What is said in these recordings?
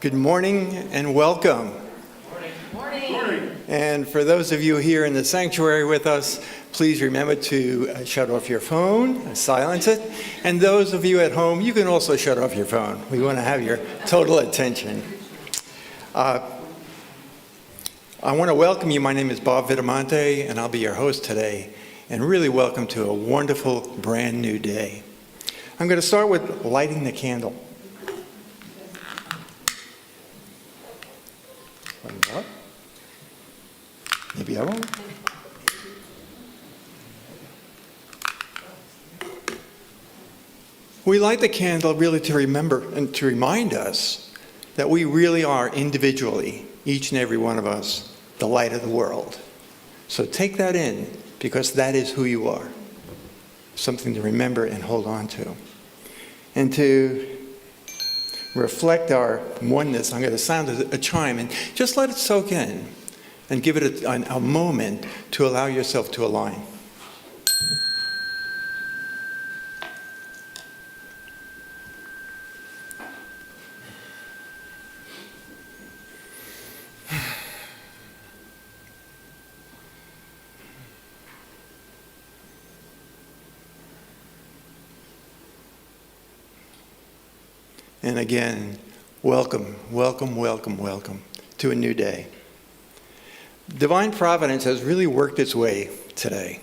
Good morning and welcome. Morning. And for those of you here in the sanctuary with us, please remember to shut off your phone, silence it. And those of you at home, you can also shut off your phone. We want to have your total attention. I want to welcome you. My name is Bob Vitamonte, and I'll be your host today. And really welcome to a wonderful, brand new day. I'm going to start with lighting the candle. What? Maybe I won't. We light the candle really to remember and to remind us that we really are individually, each and every one of us, the light of the world. So take that in, because that is who you are. Something to remember and hold on to. And to reflect our oneness, I'm going to sound a chime and just let it soak in and give it a moment to allow yourself to align. And again, welcome, welcome, welcome, welcome to a new day. Divine Providence has really worked its way today.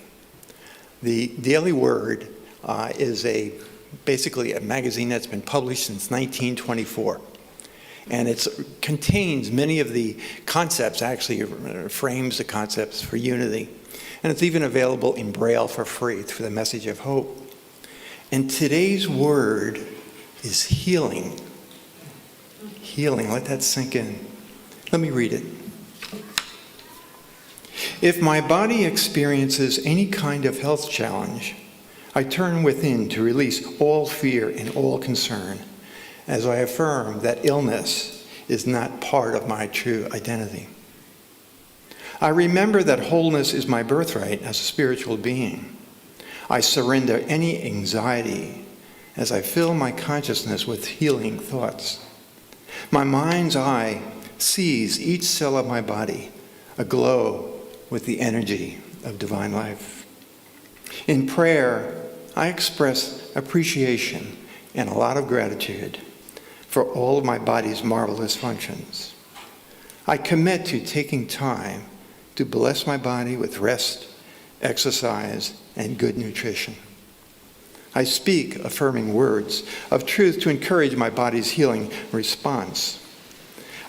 The Daily Word is basically a magazine that's been published since 1924. And it contains many of the concepts, actually frames the concepts for unity. And it's even available in Braille for free through the Message of Hope. And today's word is healing. Healing, let that sink in. Let me read it. If my body experiences any kind of health challenge, I turn within to release all fear and all concern, as I affirm that illness is not part of my true identity. I remember that wholeness is my birthright as a spiritual being. I surrender any anxiety as I fill my consciousness with healing thoughts. My mind's eye sees each cell of my body aglow with the energy of divine life. In prayer, I express appreciation and a lot of gratitude for all of my body's marvelous functions. I commit to taking time to bless my body with rest, exercise, and good nutrition. I speak affirming words of truth to encourage my body's healing response.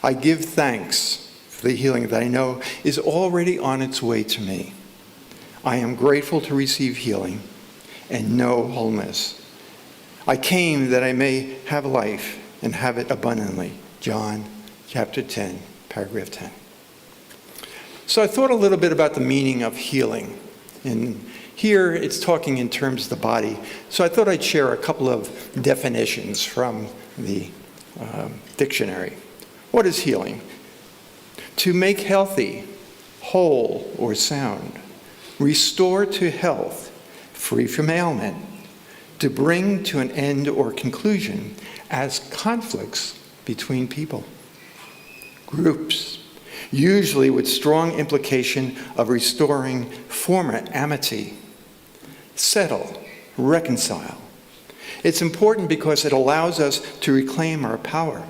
I give thanks for the healing that I know is already on its way to me. I am grateful to receive healing and know wholeness. I came that I may have life and have it abundantly. John chapter 10, paragraph 10. So I thought a little bit about the meaning of healing. And here it's talking in terms of the body. So I thought I'd share a couple of definitions from the dictionary. What is healing? To make healthy, whole, or sound. Restore to health, free from ailment. To bring to an end or conclusion as conflicts between people. Groups. Usually with strong implication of restoring former amity. Settle, reconcile. It's important because it allows us to reclaim our power.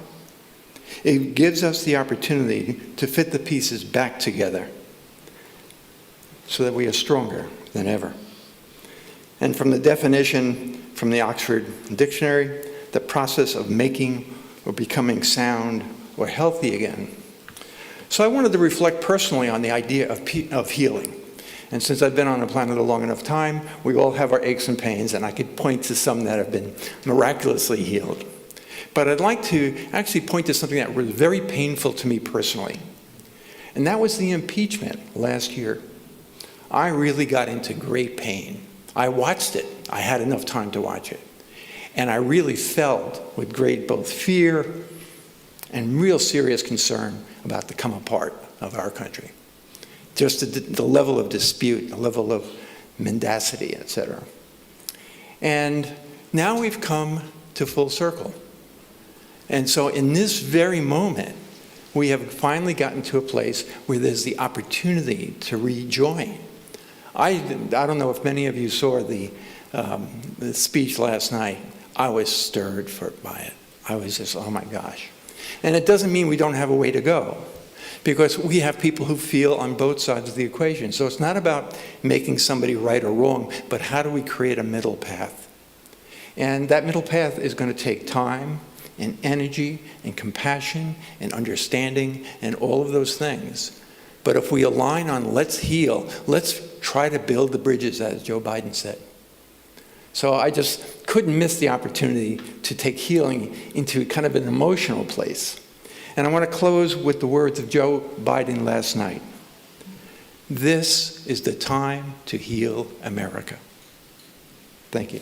It gives us the opportunity to fit the pieces back together so that we are stronger than ever. And from the definition from the Oxford Dictionary, the process of making or becoming sound or healthy again. So I wanted to reflect personally on the idea of healing. And since I've been on the planet a long enough time, we all have our aches and pains, and I could point to some that have been miraculously healed. But I'd like to actually point to something that was very painful to me personally. And that was the impeachment last year. I really got into great pain. I watched it. I had enough time to watch it. And I really felt with great both fear and real serious concern about the come apart of our country. Just the level of dispute, the level of mendacity, etc. And now we've come to full circle. And so in this very moment, we have finally gotten to a place where there's the opportunity to rejoin. I don't know if many of you saw the speech last night. I was stirred by it. I was just, oh my gosh. And it doesn't mean we don't have a way to go, because we have people who feel on both sides of the equation. So it's not about making somebody right or wrong, but how do we create a middle path? And that middle path is going to take time and energy and compassion and understanding and all of those things. But if we align on let's heal, let's try to build the bridges, as Joe Biden said. So I just couldn't miss the opportunity to take healing into kind of an emotional place. And I want to close with the words of Joe Biden last night. This is the time to heal America. Thank you.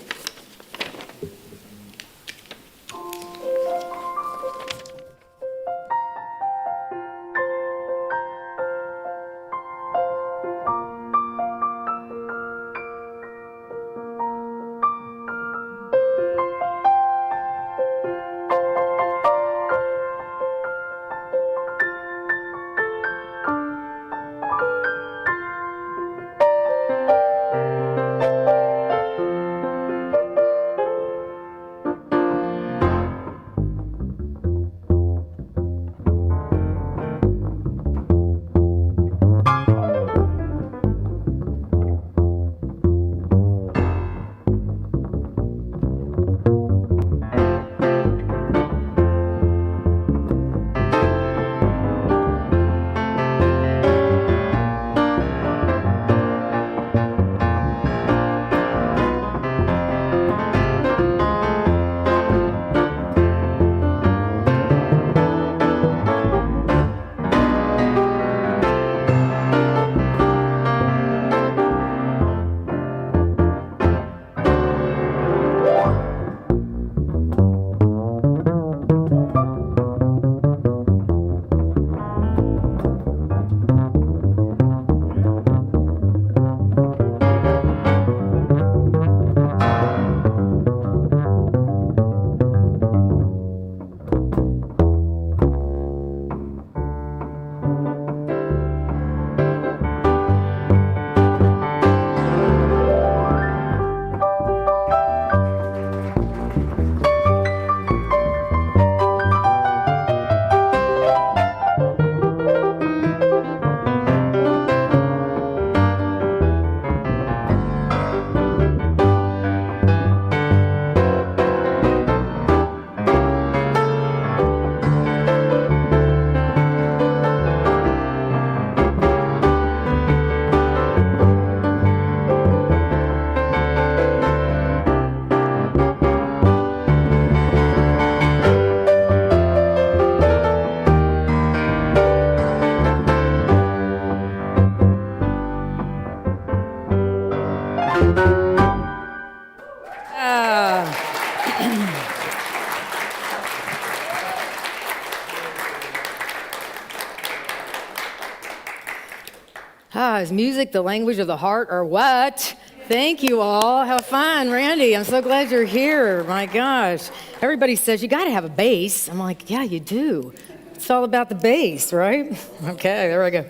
Is music the language of the heart or what? Thank you all. How fun, Randy. I'm so glad you're here. My gosh. Everybody says you got to have a bass. I'm like, yeah, you do. It's all about the bass, right? Okay, there we go.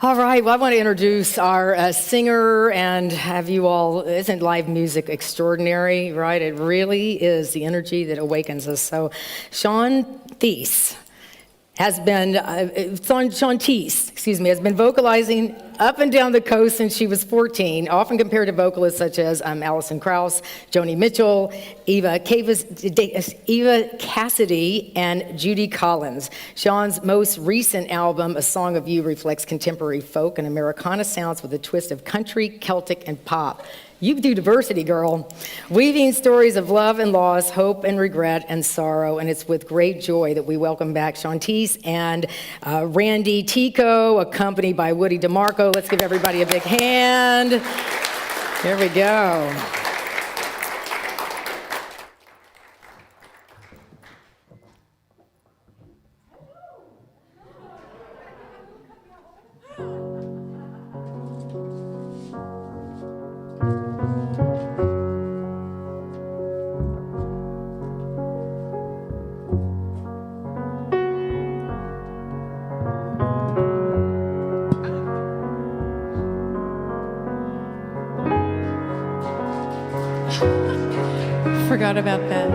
All right, well, I want to introduce our singer and have you all, isn't live music extraordinary, right? It really is the energy that awakens us. So Sean Thies has been, Sean Thies, has been vocalizing up and down the coast since she was 14, often compared to vocalists such as Alison Krauss, Joni Mitchell, Eva Cassidy, and Judy Collins. Sean's most recent album, A Song of You, reflects contemporary folk and Americana sounds with a twist of country, Celtic, and pop. You do diversity, girl. Weaving stories of love and loss, hope and regret and sorrow. And it's with great joy that we welcome back Sean Thies and Randy Tico, accompanied by Woody DeMarco. Let's give everybody a big hand. There we go. forgot about that.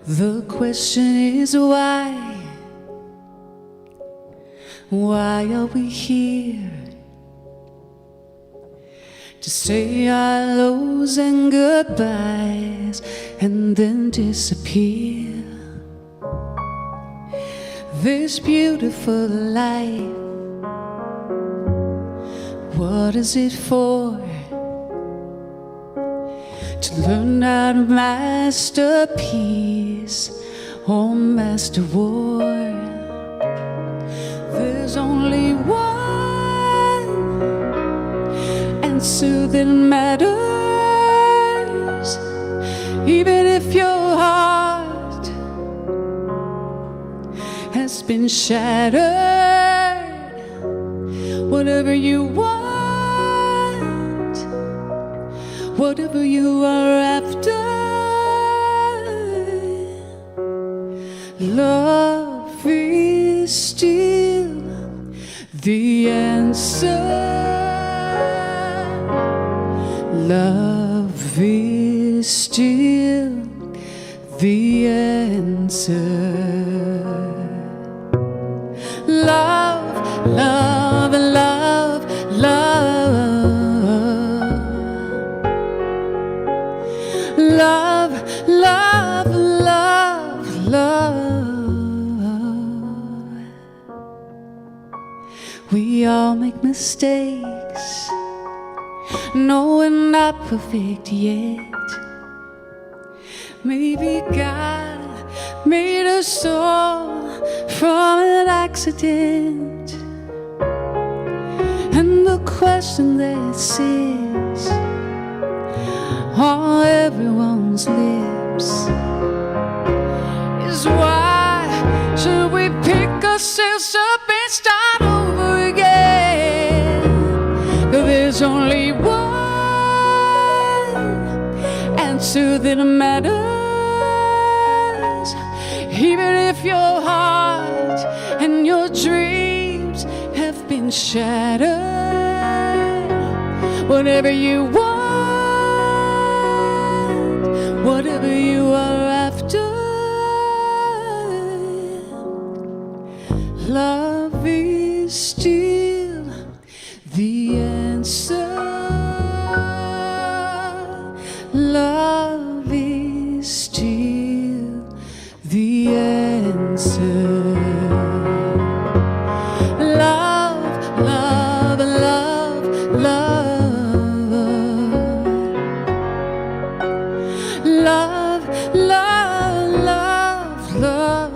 The question is why? Why are we here? To say our lows and goodbyes and then disappear. This beautiful life, what is it for? To learn how to master peace or master war. There's only one answer that matters, even if your heart has been shattered. Whatever you want, whatever you are after, love is still the answer. Love is still the answer. Love, love, love, love. Love, love, love, love. We all make mistakes. No, we're not perfect yet. Maybe God made us all from an accident. And the question that sits on everyone's lips is why should we pick ourselves up and start over again? 'Cause there's only one answer that matters, even if your heart and your dreams have been shattered. Whatever you want, whatever you are after, love is still the answer. Love is still the answer. Love, love, love, love. Love, love, love, love.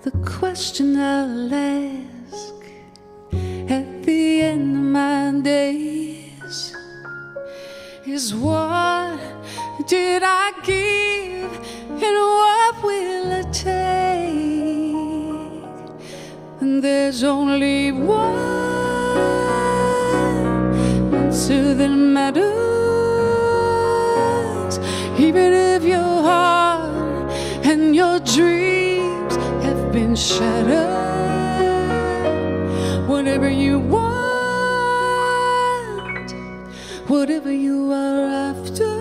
The question I'll ask at the end of my days is what did I give and what will it take? And there's only one answer that matters, even if your heart and your dreams have been shattered. Whatever you want, whatever you are after,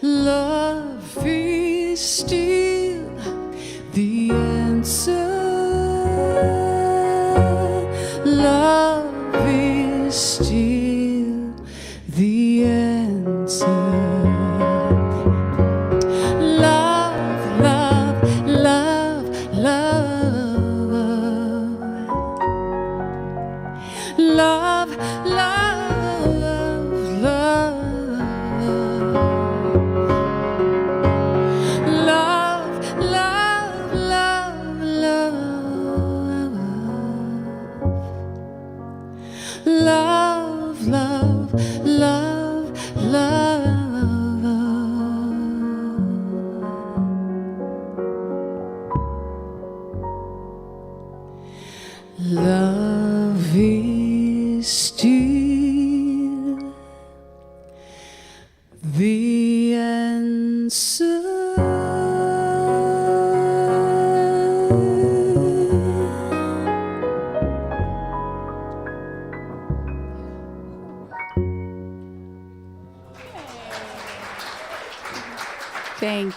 love is still the answer. Love is still the answer. Love, love, love, love. Love, love, love. Love,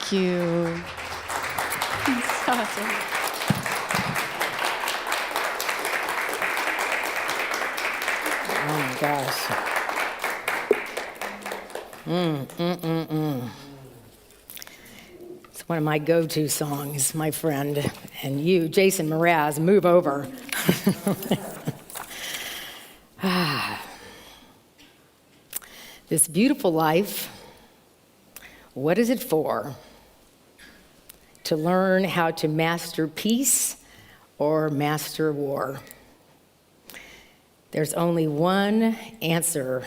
Thank you. That's awesome. Oh my gosh. It's one of my go-to songs, my friend. And you, Jason Mraz, move over. This beautiful life, what is it for? To learn how to master peace or master war? There's only one answer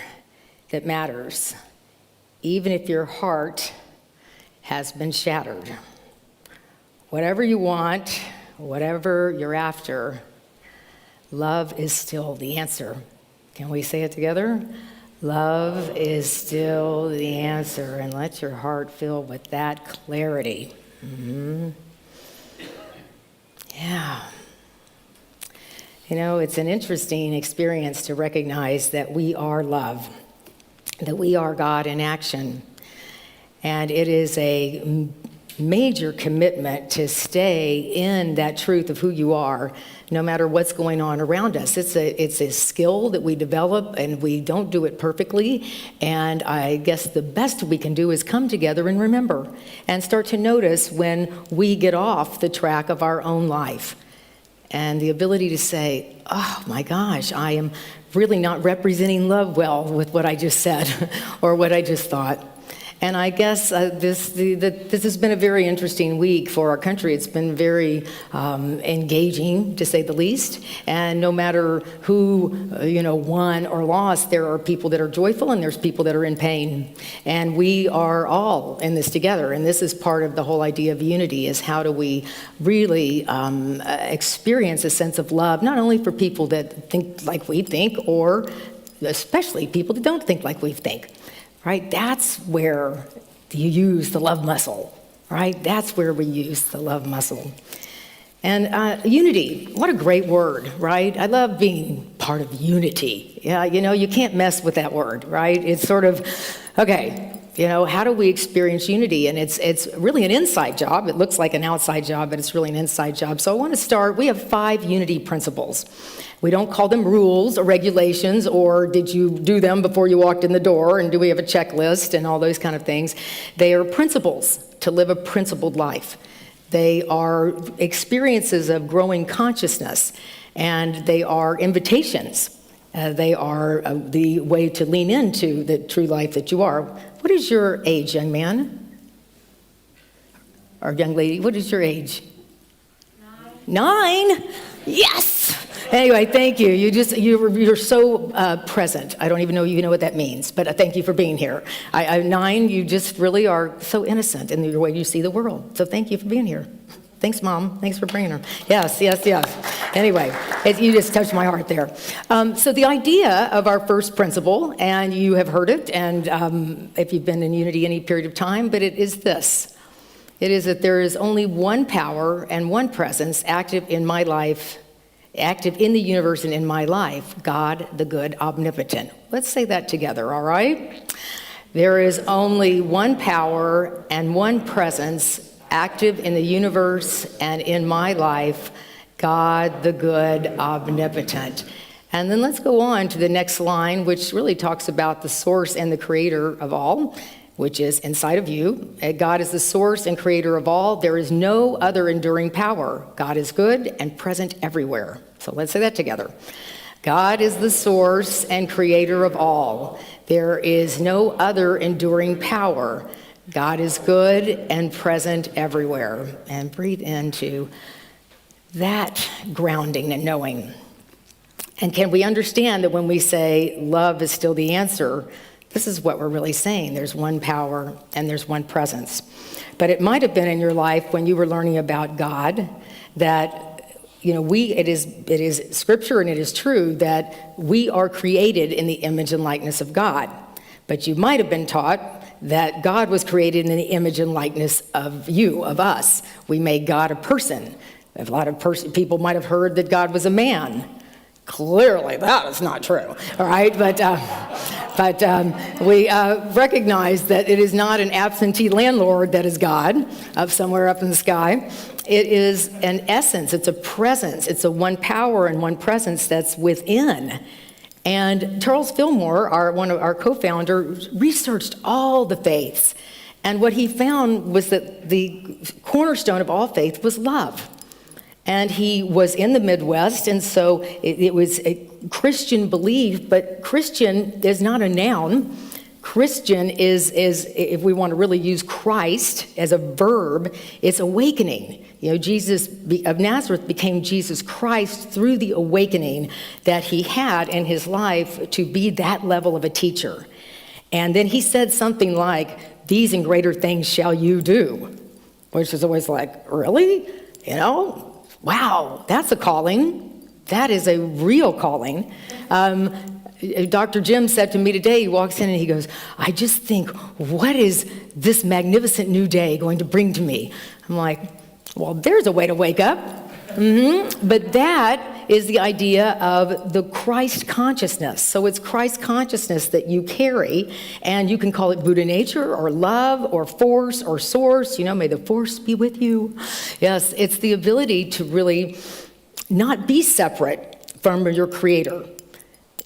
that matters, even if your heart has been shattered. Whatever you want, whatever you're after, love is still the answer. Can we say it together? Love is still the answer, and let your heart fill with that clarity. Yeah. You know, it's an interesting experience to recognize that we are love, that we are God in action. And it is a major commitment to stay in that truth of who you are, no matter what's going on around us. It's a skill that we develop, and we don't do it perfectly. And I guess the best we can do is come together and remember and start to notice when we get off the track of our own life. And the ability to say, oh my gosh, I am really not representing love well with what I just said or what I just thought. And I guess this has been a very interesting week for our country. It's been very engaging, to say the least. And no matter who, won or lost, there are people that are joyful and there's people that are in pain. And we are all in this together. And this is part of the whole idea of unity, is how do we really experience a sense of love, not only for people that think like we think, or especially people that don't think like we think. Right? That's where you use the love muscle, right? That's where we use the love muscle. And unity, what a great word, right? I love being part of unity. Yeah, you can't mess with that word, right? It's sort of, okay, how do we experience unity? And it's really an inside job. It looks like an outside job, but it's really an inside job. So I want to start, we have 5 unity principles. We don't call them rules or regulations, or did you do them before you walked in the door, and do we have a checklist and all those kind of things. They are principles to live a principled life. They are experiences of growing consciousness, and they are invitations. They are the way to lean into the true life that you are. What is your age, young man? Or young lady, what is your age? 9? Yes! Anyway, thank you. You're so present. I don't even know you know what that means, but thank you for being here. 9, you just really are so innocent in the way you see the world. So thank you for being here. Thanks, Mom. Thanks for bringing her. Yes. Anyway, you just touched my heart there. So the idea of our first principle, and you have heard it, and if you've been in unity any period of time, but it is this. It is that there is only one power and one presence active in my life, active in the universe and in my life, God, the good, omnipotent. Let's say that together, all right? There is only one power and one presence active in the universe and in my life, God, the good, omnipotent. And then let's go on to the next line, which really talks about the source and the creator of all, which is inside of you. God is the source and creator of all. There is no other enduring power. God is good and present everywhere. So let's say that together. God is the source and creator of all. There is no other enduring power. God is good and present everywhere. And breathe into that grounding and knowing. And can we understand that when we say love is still the answer, this is what we're really saying. There's one power and there's one presence. But it might have been in your life when you were learning about God that it is scripture and it is true that we are created in the image and likeness of God. But you might have been taught that God was created in the image and likeness of you, of us. We made God a person. A lot of people might have heard that God was a man. Clearly, that is not true, all right? But But we recognize that it is not an absentee landlord that is God up somewhere up in the sky. It is an essence, it's a presence, it's a one power and one presence that's within. And Charles Fillmore, one of our co-founders, researched all the faiths. And what he found was that the cornerstone of all faith was love. And he was in the Midwest, and so it was a Christian belief, but Christian is not a noun. Christian is, if we want to really use Christ as a verb, it's awakening. You know, Jesus of Nazareth became Jesus Christ through the awakening that he had in his life to be that level of a teacher. And then he said something like, "These and greater things shall you do," which is always like, really? You know? Wow, that's a calling. That is a real calling. Dr. Jim said to me today, he walks in and he goes, "I just think, what is this magnificent new day going to bring to me?" I'm like, well, there's a way to wake up. But that is the idea of the Christ consciousness. So it's Christ consciousness that you carry, and you can call it Buddha nature or love or force or source. You know, may the force be with you. Yes, it's the ability to really not be separate from your creator.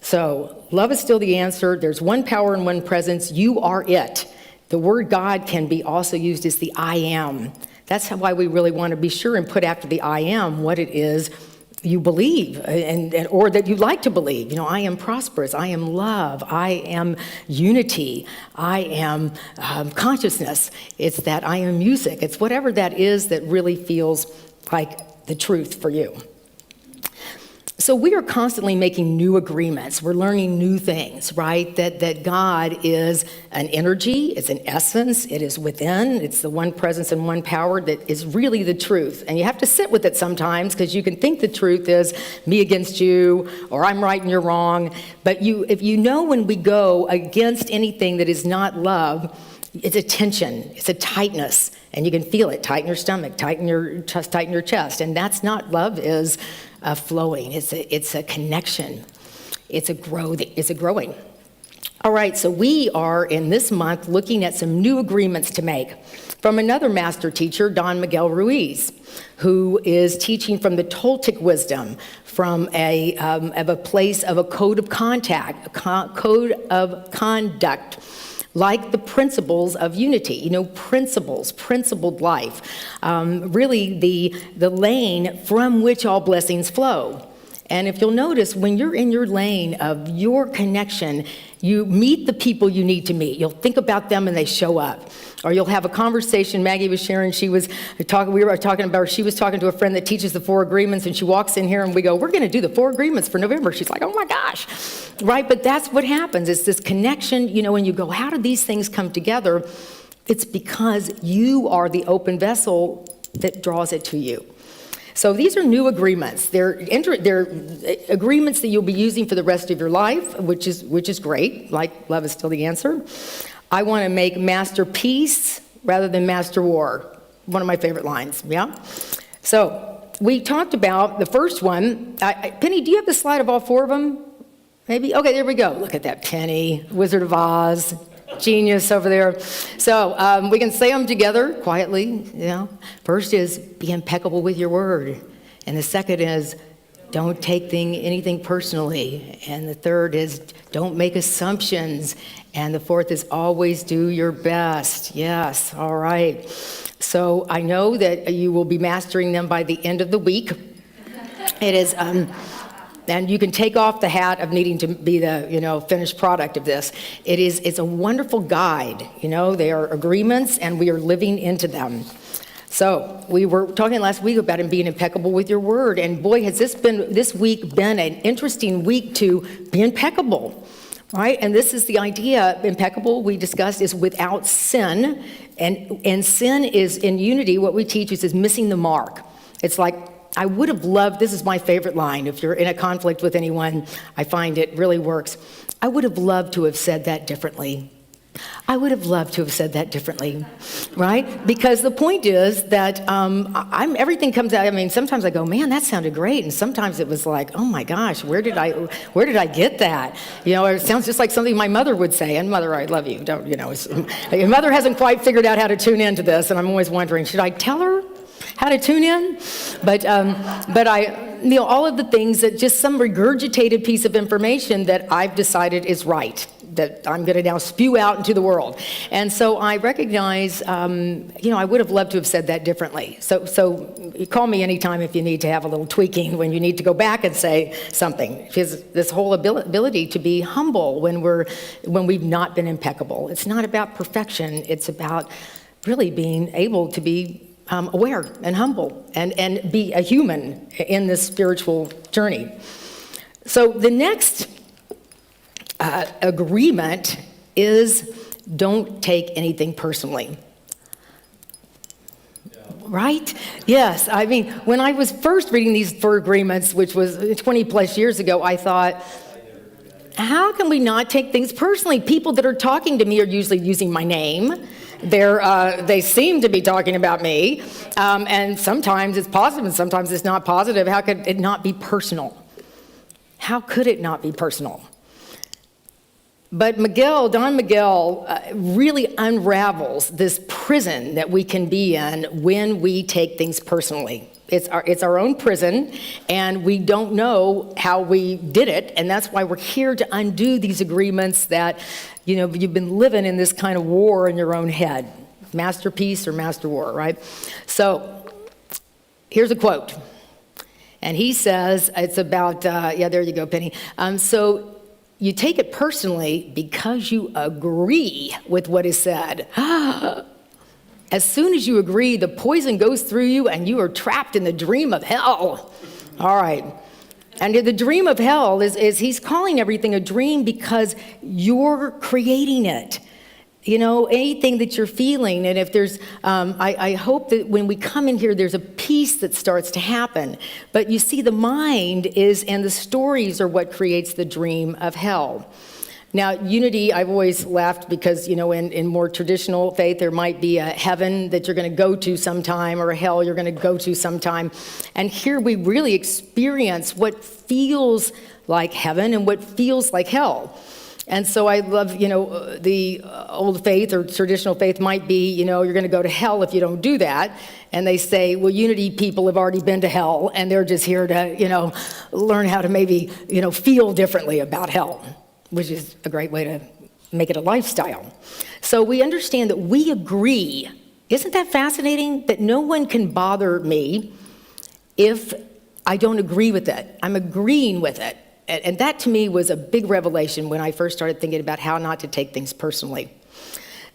So love is still the answer. There's one power and one presence. You are it. The word God can be also used as the I am. That's why we really want to be sure and put after the I am what it is you believe and or that you like to believe. You know, I am prosperous. I am love. I am unity. I am consciousness. It's that I am music. It's whatever that is that really feels like the truth for you. So we are constantly making new agreements. We're learning new things, right? That God is an energy, it's an essence, it is within, it's the one presence and one power that is really the truth. And you have to sit with it sometimes because you can think the truth is me against you, or I'm right and you're wrong. But if you know when we go against anything that is not love, it's a tension, it's a tightness, and you can feel it. Tighten your stomach, tighten your chest, and that's not love. Is flowing. It's a connection. It's a growing. All right, so we are in this month looking at some new agreements to make from another master teacher, Don Miguel Ruiz, who is teaching from the Toltec wisdom, from a place of a code of conduct. Like the principles of unity, you know, principled life, really the lane from which all blessings flow. And if you'll notice, when you're in your lane of your connection, you meet the people you need to meet. You'll think about them and they show up. Or you'll have a conversation. Maggie was sharing, she was talking to a friend that teaches the 4 agreements, and she walks in here and we go, we're going to do the 4 agreements for November. She's like, oh my gosh, right? But that's what happens. It's this connection, you know, when you go, how do these things come together? It's because you are the open vessel that draws it to you. So these are new agreements. They're agreements that you'll be using for the rest of your life, which is great. Like love is still the answer. I want to make master peace rather than master war. One of my favorite lines, yeah? So we talked about the first one. Penny, do you have the slide of all 4 of them? Maybe? Okay, there we go. Look at that, Penny, Wizard of Oz. Genius over there. So we can say them together quietly. You know, first is be impeccable with your word, and the second is don't take anything personally, and the third is don't make assumptions, and the fourth is always do your best. Yes, all right. So I know that you will be mastering them by the end of the week. It is. And you can take off the hat of needing to be the, you know, finished product of this. It's a wonderful guide. You know, they are agreements and we are living into them. So we were talking last week about being impeccable with your word. And boy, has this week been an interesting week to be impeccable, right? And this is the idea, impeccable, we discussed, is without sin. And sin is, in unity, what we teach is missing the mark. It's like, I would have loved, this is my favorite line, if you're in a conflict with anyone, I find it really works. I would have loved to have said that differently. I would have loved to have said that differently, right? Because the point is that everything comes out. I mean, sometimes I go, man, that sounded great, and sometimes it was like, oh my gosh, where did I get that? You know, it sounds just like something my mother would say. And mother, I love you. Don't you know? Your mother hasn't quite figured out how to tune into this, and I'm always wondering, should I tell her how to tune in? But I, you know, all of the things that just some regurgitated piece of information that I've decided is right, that I'm going to now spew out into the world. And so I recognize, you know, I would have loved to have said that differently. So you call me anytime if you need to have a little tweaking, when you need to go back and say something. Because this whole ability to be humble when we've not been impeccable. It's not about perfection. It's about really being able to be aware and humble and be a human in this spiritual journey. So the next agreement is don't take anything personally. Right? Yes. I mean, when I was first reading these 4 agreements, which was 20 plus years ago, I thought, how can we not take things personally? People that are talking to me are usually using my name. They seem to be talking about me, and sometimes it's positive and sometimes it's not positive. How could it not be personal? How could it not be personal? But Don Miguel really unravels this prison that we can be in when we take things personally. It's our own prison, and we don't know how we did it, and that's why we're here to undo these agreements that, you know, you've been living in this kind of war in your own head. Masterpiece or master war, right? So here's a quote. And he says, it's about, there you go, Penny. So you take it personally because you agree with what is said. As soon as you agree, the poison goes through you and you are trapped in the dream of hell. All right. And the dream of hell is he's calling everything a dream because you're creating it. You know, anything that you're feeling, and if there's, I hope that when we come in here, there's a peace that starts to happen. But you see, the mind and the stories are what creates the dream of hell. Now, unity, I've always laughed because, you know, in more traditional faith, there might be a heaven that you're going to go to sometime or a hell you're going to go to sometime. And here we really experience what feels like heaven and what feels like hell. And so I love, you know, the old faith or traditional faith might be, you know, you're going to go to hell if you don't do that. And they say, well, unity people have already been to hell and they're just here to, you know, learn how to maybe, you know, feel differently about hell, which is a great way to make it a lifestyle. So we understand that we agree. Isn't that fascinating? That no one can bother me if I don't agree with it. I'm agreeing with it. And that to me was a big revelation when I first started thinking about how not to take things personally.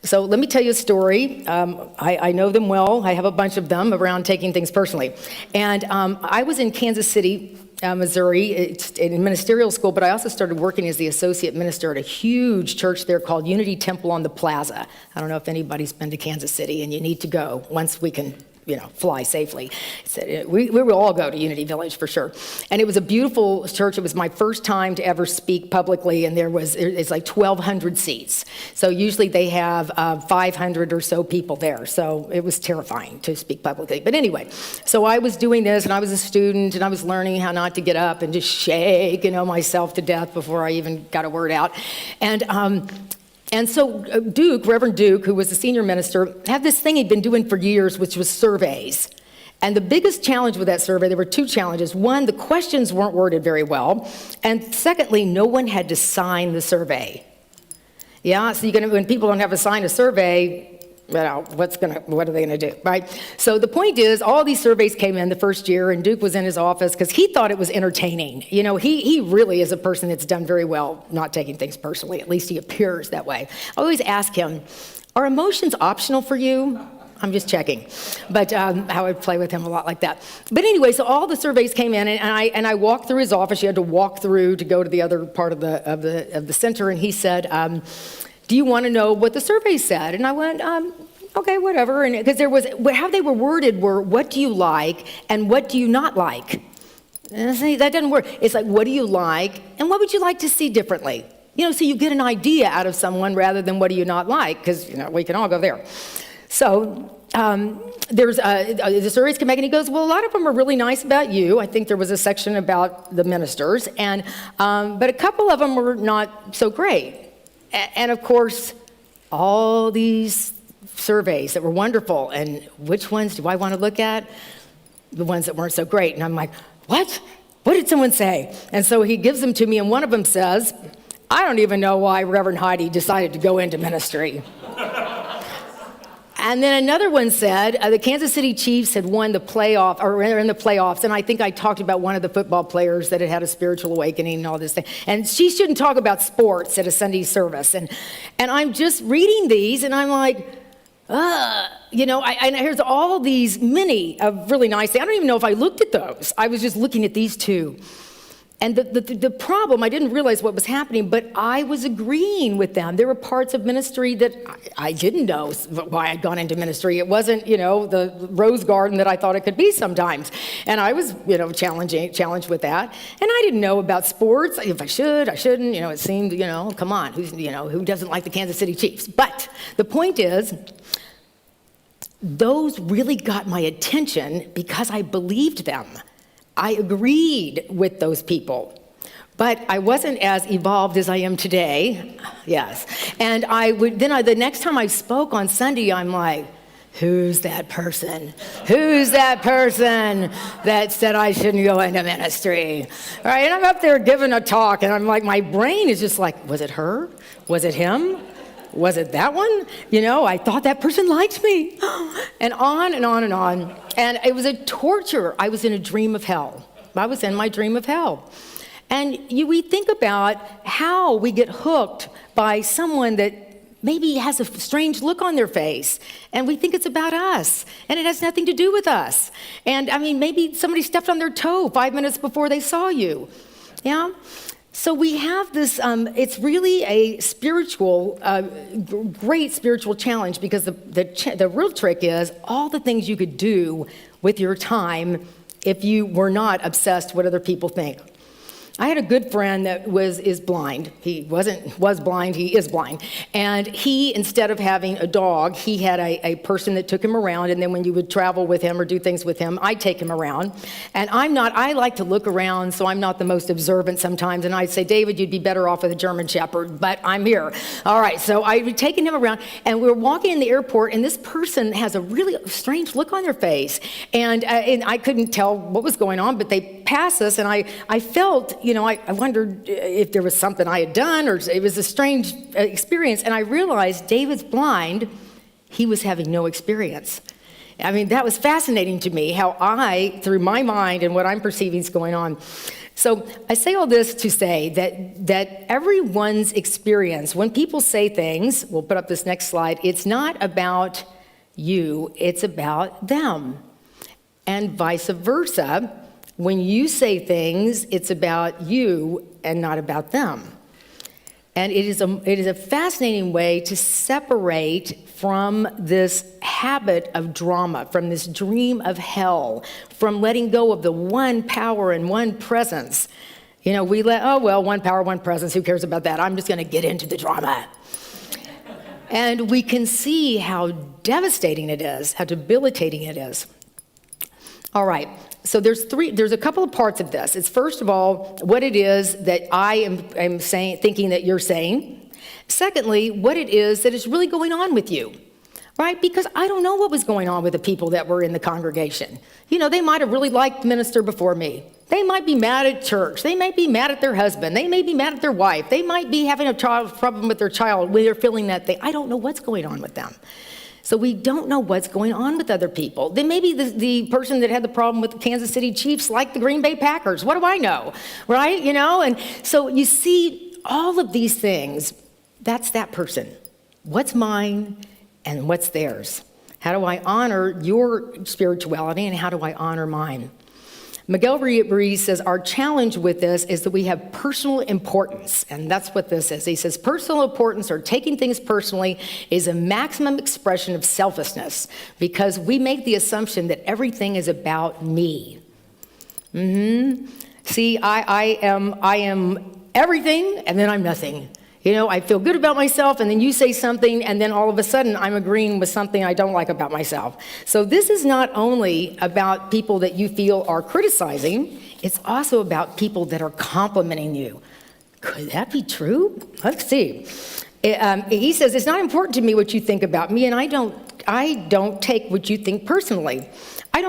So let me tell you a story. I know them well. I have a bunch of them around taking things personally. And I was in Kansas City, Missouri, in ministerial school, but I also started working as the associate minister at a huge church there called Unity Temple on the Plaza. I don't know if anybody's been to Kansas City, and you need to go once we can, you know, fly safely. So we will all go to Unity Village for sure. And it was a beautiful church. It was my first time to ever speak publicly, and it's like 1,200 seats. So usually they have 500 or so people there. So it was terrifying to speak publicly. But anyway, so I was doing this, and I was a student, and I was learning how not to get up and just shake, you know, myself to death before I even got a word out. And so Reverend Duke, who was the senior minister, had this thing he'd been doing for years, which was surveys. And the biggest challenge with that survey, there were 2 challenges. One, the questions weren't worded very well. And secondly, no one had to sign the survey. Yeah, so when people don't have to sign a survey, you know, what are they going to do, right? So the point is, all these surveys came in the first year, and Duke was in his office because he thought it was entertaining. You know, he really is a person that's done very well not taking things personally. At least he appears that way. I always ask him, are emotions optional for you? I'm just checking. But I would play with him a lot like that. But anyway, so all the surveys came in, and I walked through his office. You had to walk through to go to the other part of the center, and he said, do you want to know what the survey said? And I went, okay, whatever. And because how they were worded were, what do you like and what do you not like? And I say, that doesn't work. It's like, what do you like and what would you like to see differently? So you get an idea out of someone rather than what do you not like, because, we can all go there. So there's the surveys come back and he goes, well, a lot of them are really nice about you. I think there was a section about the ministers, and but a couple of them were not so great. And of course, all these surveys that were wonderful, and which ones do I want to look at? The ones that weren't so great. And I'm like, what? What did someone say? And so he gives them to me, and one of them says, I don't even know why Reverend Heidi decided to go into ministry. And then another one said, the Kansas City Chiefs had won the playoff, or were in the playoffs, and I think I talked about one of the football players that had had a spiritual awakening and all this thing. And she shouldn't talk about sports at a Sunday service. And I'm just reading these, and I'm like, and here's all these many of really nice things. I don't even know if I looked at those. I was just looking at these two. And the problem, I didn't realize what was happening, but I was agreeing with them. There were parts of ministry that I didn't know why I'd gone into ministry. It wasn't, the rose garden that I thought it could be sometimes. And I was, challenged with that. And I didn't know about sports, if I should, I shouldn't. It seemed, come on, who doesn't like the Kansas City Chiefs? But the point is, those really got my attention because I believed them. I agreed with those people, but I wasn't as evolved as I am today. Yes. And the next time I spoke on Sunday, I'm like, who's that person? Who's that person that said I shouldn't go into ministry? All right. And I'm up there giving a talk, and I'm like, my brain is just like, was it her? Was it him? Was it that one? I thought that person liked me. And on and on and on. And it was a torture. I was in a dream of hell. I was in my dream of hell. And we think about how we get hooked by someone that maybe has a strange look on their face, and we think it's about us, and it has nothing to do with us. And maybe somebody stepped on their toe 5 minutes before they saw you. Yeah? So we have this, it's really a spiritual, great spiritual challenge, because the real trick is all the things you could do with your time if you were not obsessed what other people think. I had a good friend that is blind. He was blind, he is blind. And he, instead of having a dog, he had a person that took him around, and then when you would travel with him or do things with him, I'd take him around. And I like to look around, so I'm not the most observant sometimes, and I'd say, David, you'd be better off with a German Shepherd, but I'm here. All right, so I would taken him around, and we were walking in the airport, and this person has a really strange look on their face. And I couldn't tell what was going on, but they passed us, and I felt, I wondered if there was something I had done, or it was a strange experience. And I realized David's blind. He was having no experience. That was fascinating to me, how through my mind and what I'm perceiving is going on. So I say all this to say that everyone's experience, when people say things, we'll put up this next slide, it's not about you, it's about them. And vice versa. When you say things, it's about you and not about them. And it is a fascinating way to separate from this habit of drama, from this dream of hell, from letting go of the one power and one presence. One power, one presence, who cares about that? I'm just going to get into the drama. And we can see how devastating it is, how debilitating it is. All right. So there's a couple of parts of this. It's first of all, what it is that I am thinking that you're saying. Secondly, what it is that is really going on with you, right? Because I don't know what was going on with the people that were in the congregation. They might have really liked the minister before me. They might be mad at church. They might be mad at their husband. They may be mad at their wife. They might be having a problem with their child when they're feeling that thing. I don't know what's going on with them. So we don't know what's going on with other people. Then maybe the person that had the problem with the Kansas City Chiefs liked the Green Bay Packers. What do I know, right? And so you see all of these things, that's that person. What's mine and what's theirs? How do I honor your spirituality, and how do I honor mine? Miguel Ruiz says, our challenge with this is that we have personal importance, and that's what this is. He says, personal importance, or taking things personally, is a maximum expression of selfishness, because we make the assumption that everything is about me. See, I am everything, and then I'm nothing. I feel good about myself, and then you say something, and then all of a sudden I'm agreeing with something I don't like about myself. So this is not only about people that you feel are criticizing, it's also about people that are complimenting you. Could that be true? Let's see. He says, it's not important to me what you think about me, and I don't take what you think personally. I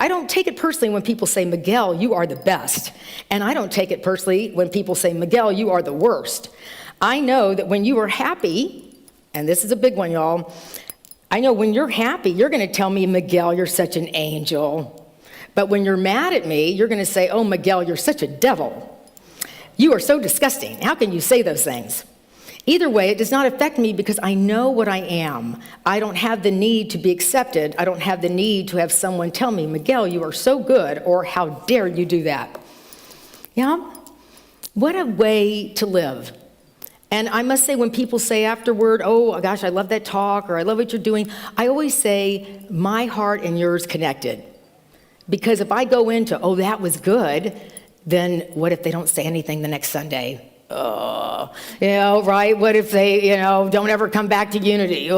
don't take it personally when people say, Miguel, you are the best. And I don't take it personally when people say, Miguel, you are the worst. I know that when you are happy, and this is a big one, y'all, I know when you're happy, you're going to tell me, Miguel, you're such an angel. But when you're mad at me, you're going to say, oh, Miguel, you're such a devil. You are so disgusting. How can you say those things? Either way, it does not affect me because I know what I am. I don't have the need to be accepted. I don't have the need to have someone tell me, Miguel, you are so good, or how dare you do that? Yeah? What a way to live. And I must say, when people say afterward, oh gosh, I love that talk, or I love what you're doing, I always say, my heart and yours connected. Because if I go into, oh, that was good, then what if they don't say anything the next Sunday? Right? What if they, don't ever come back to Unity?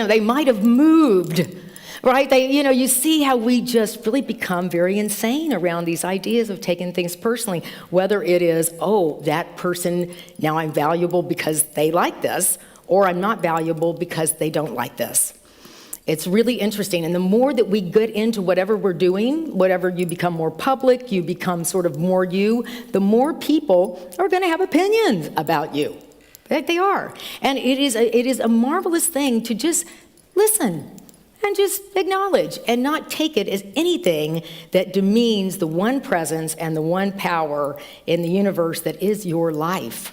They might have moved, right? You see how we just really become very insane around these ideas of taking things personally, whether it is, oh, that person, now I'm valuable because they like this, or I'm not valuable because they don't like this. It's really interesting. And the more that we get into whatever we're doing, whatever you become more public, you become sort of more you, the more people are going to have opinions about you. They are. And it is a marvelous thing to just listen and just acknowledge and not take it as anything that demeans the one presence and the one power in the universe that is your life.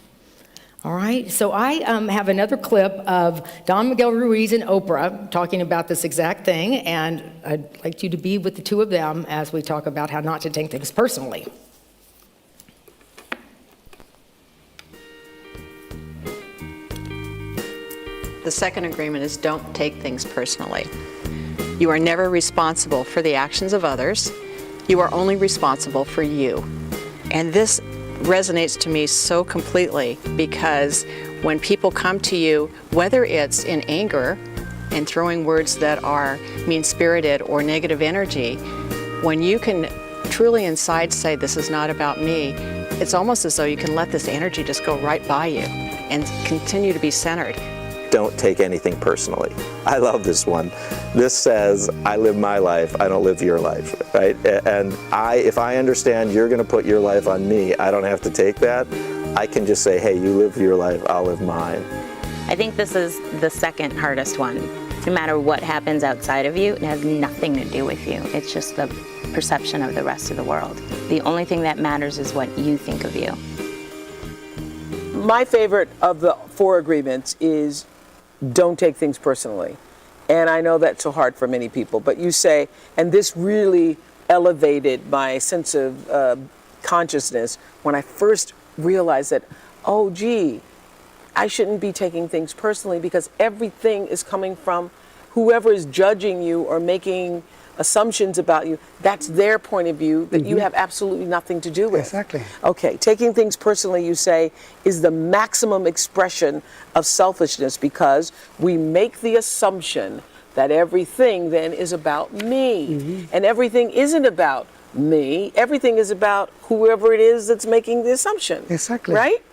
All right, so I have another clip of Don Miguel Ruiz and Oprah talking about this exact thing, and I'd like you to be with the two of them as we talk about how not to take things personally. The second agreement is don't take things personally. You are never responsible for the actions of others. You are only responsible for you. And this resonates to me so completely, because when people come to you, whether it's in anger and throwing words that are mean-spirited or negative energy, when you can truly inside say, this is not about me, it's almost as though you can let this energy just go right by you and continue to be centered. Don't take anything personally. I love this one. This says, I live my life, I don't live your life, right? And if I understand you're gonna put your life on me, I don't have to take that. I can just say, hey, you live your life, I'll live mine. I think this is the second hardest one. No matter what happens outside of you, it has nothing to do with you. It's just the perception of the rest of the world. The only thing that matters is what you think of you. My favorite of the 4 agreements is don't take things personally. And I know that's so hard for many people, but you say, and this really elevated my sense of consciousness when I first realized that, oh gee, I shouldn't be taking things personally, because everything is coming from whoever is judging you or making assumptions about you. That's their point of view that you have absolutely nothing to do with. Exactly. Okay, taking things personally, you say, is the maximum expression of selfishness, because we make the assumption that everything then is about me. And everything isn't about me. Everything is about whoever it is that's making the assumption. Exactly. Right?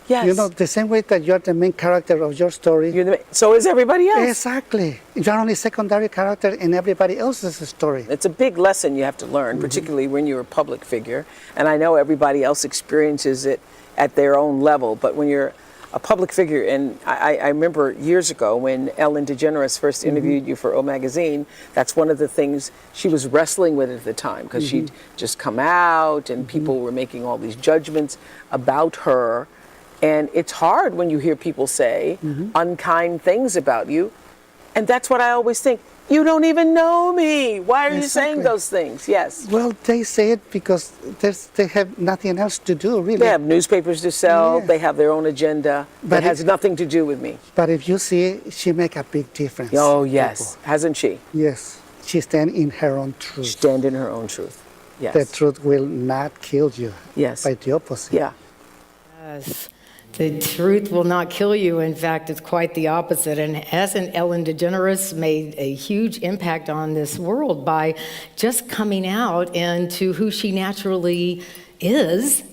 Yes. The same way that you're the main character of your story. So is everybody else. Exactly. You're only secondary character in everybody else's story. It's a big lesson you have to learn, particularly when you're a public figure. And I know everybody else experiences it at their own level, but when you're a public figure, and I remember years ago when Ellen DeGeneres first interviewed you for O Magazine, that's one of the things she was wrestling with at the time, because she'd just come out and people were making all these judgments about her. And it's hard when you hear people say unkind things about you. And that's what I always think. You don't even know me. Why are you saying those things? Yes. Well, they say it because they have nothing else to do, really. They have newspapers to sell. Yes. They have their own agenda. But it has nothing to do with me. But if you see, she make a big difference. Oh, yes. People. Hasn't she? Yes. She stand in her own truth. Stand in her own truth. Yes. The truth will not kill you. Yes. By the opposite. Yeah. Yes. The truth will not kill you. In fact, it's quite the opposite. And hasn't Ellen DeGeneres made a huge impact on this world by just coming out into who she naturally is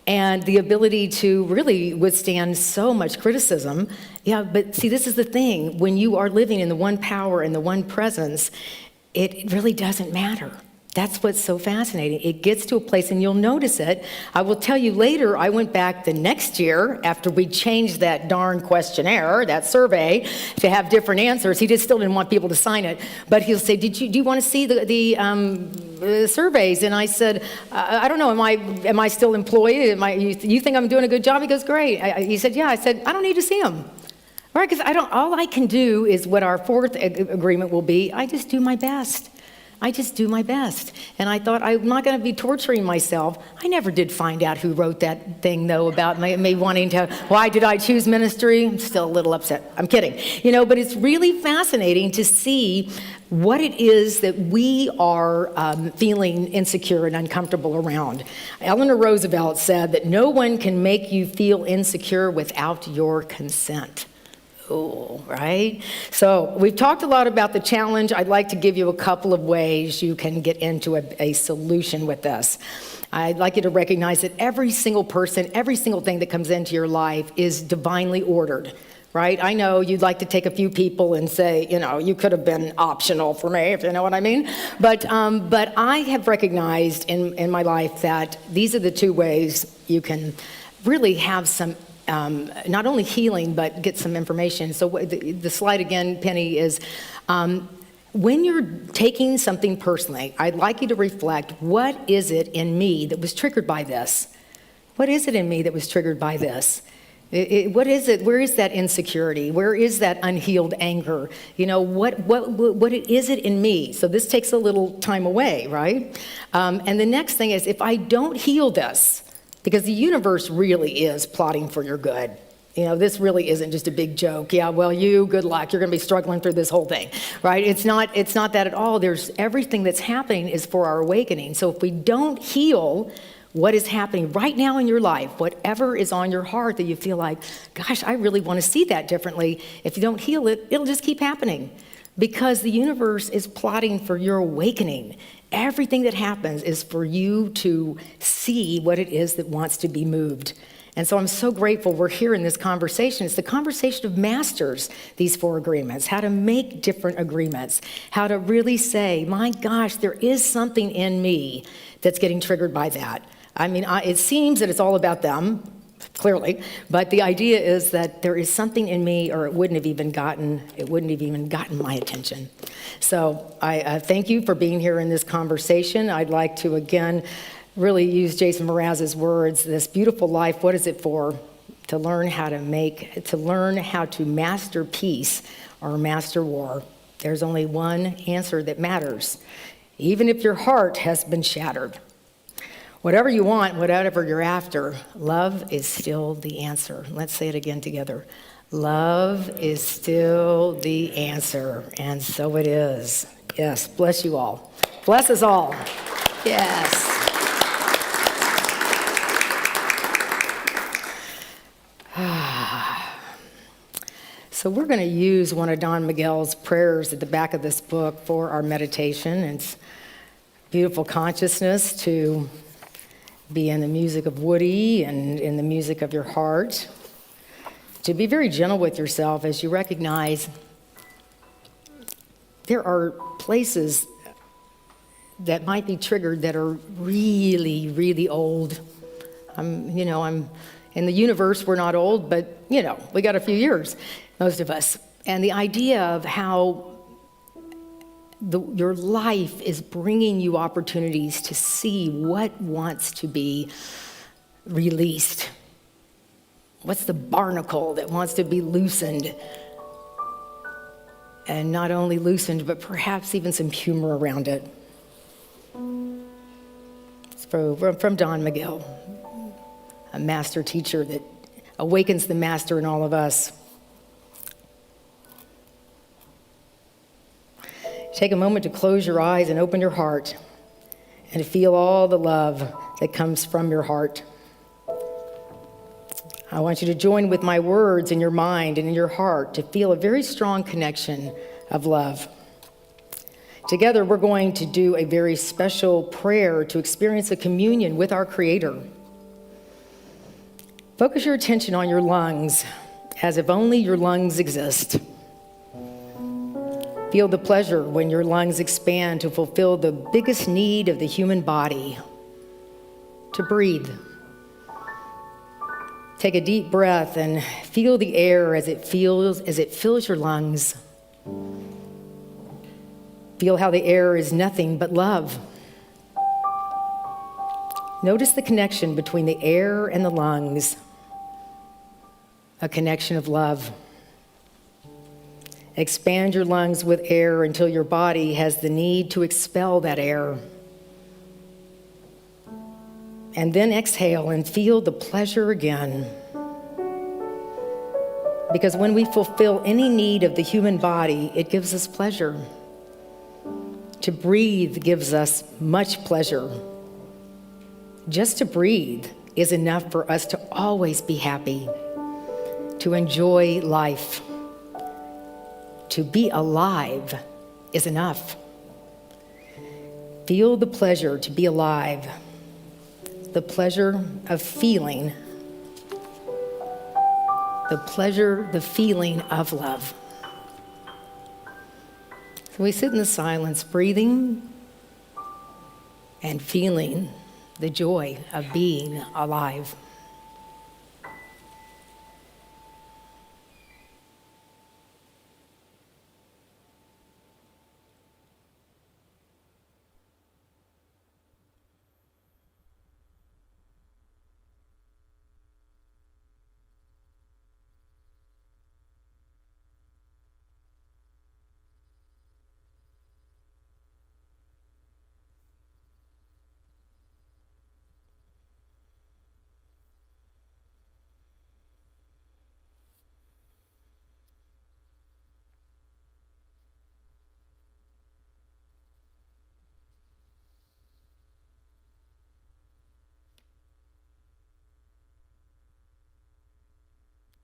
and the ability to really withstand so much criticism? Yeah, but see, this is the thing. When you are living in the one power and the one presence, it really doesn't matter. That's what's so fascinating. It gets to a place, and you'll notice it. I will tell you later, I went back the next year after we changed that darn questionnaire, that survey, to have different answers. He just still didn't want people to sign it. But he'll say, do you want to see the surveys? And I said, I don't know, am I still employed? You think I'm doing a good job? He goes, great. He said, yeah. I said, I don't need to see them. Right, because all I can do is what our fourth agreement will be. I just do my best. I just do my best. And I thought, I'm not going to be torturing myself. I never did find out who wrote that thing, though, about me wanting to, why did I choose ministry? I'm still a little upset. I'm kidding. But it's really fascinating to see what it is that we are feeling insecure and uncomfortable around. Eleanor Roosevelt said that no one can make you feel insecure without your consent. Cool, right? So we've talked a lot about the challenge. I'd like to give you a couple of ways you can get into a solution with this. I'd like you to recognize that every single person, every single thing that comes into your life is divinely ordered, right? I know you'd like to take a few people and say, you could have been optional for me, if you know what I mean. But I have recognized in my life that these are the two ways you can really have some not only healing, but get some information. So the slide again, Penny, is when you're taking something personally, I'd like you to reflect, what is it in me that was triggered by this? What is it in me that was triggered by this? What is it? Where is that insecurity? Where is that unhealed anger? What is it in me? So this takes a little time away, right? And the next thing is, if I don't heal this, because the universe really is plotting for your good. This really isn't just a big joke. Yeah, well, good luck. You're going to be struggling through this whole thing, right? It's not that at all. There's everything that's happening is for our awakening. So if we don't heal what is happening right now in your life, whatever is on your heart that you feel like, gosh, I really want to see that differently. If you don't heal it, it'll just keep happening because the universe is plotting for your awakening. Everything that happens is for you to see what it is that wants to be moved. And so I'm so grateful we're here in this conversation. It's the conversation of masters, these 4 agreements, how to make different agreements, how to really say, my gosh, there is something in me that's getting triggered by that. I mean, it seems that it's all about them, clearly, but the idea is that there is something in me, or it wouldn't have even gotten my attention. So I thank you for being here in this conversation. I'd like to again really use Jason Mraz's words, this beautiful life, what is it for? To learn how to master peace or master war. There's only one answer that matters, even if your heart has been shattered. Whatever you want, whatever you're after, love is still the answer. Let's say it again together. Love is still the answer, and so it is. Yes, bless you all. Bless us all. Yes. So we're going to use one of Don Miguel's prayers at the back of this book for our meditation. It's beautiful consciousness to be in the music of Woody and in the music of your heart. To be very gentle with yourself as you recognize there are places that might be triggered that are really, really old. I'm in the universe, we're not old, but we got a few years, most of us. And the idea of how your life is bringing you opportunities to see what wants to be released. What's the barnacle that wants to be loosened? And not only loosened, but perhaps even some humor around it. It's from Don Miguel, a master teacher that awakens the master in all of us. Take a moment to close your eyes and open your heart and to feel all the love that comes from your heart. I want you to join with my words in your mind and in your heart to feel a very strong connection of love. Together, we're going to do a very special prayer to experience a communion with our Creator. Focus your attention on your lungs, as if only your lungs exist. Feel the pleasure when your lungs expand to fulfill the biggest need of the human body, to breathe. Take a deep breath and feel the air as it fills your lungs. Feel how the air is nothing but love. Notice the connection between the air and the lungs, a connection of love. Expand your lungs with air until your body has the need to expel that air. And then exhale and feel the pleasure again. Because when we fulfill any need of the human body, it gives us pleasure. To breathe gives us much pleasure. Just to breathe is enough for us to always be happy, to enjoy life. To be alive is enough. Feel the pleasure to be alive, the pleasure of feeling, the feeling of love. So we sit in the silence, breathing and feeling the joy of being alive.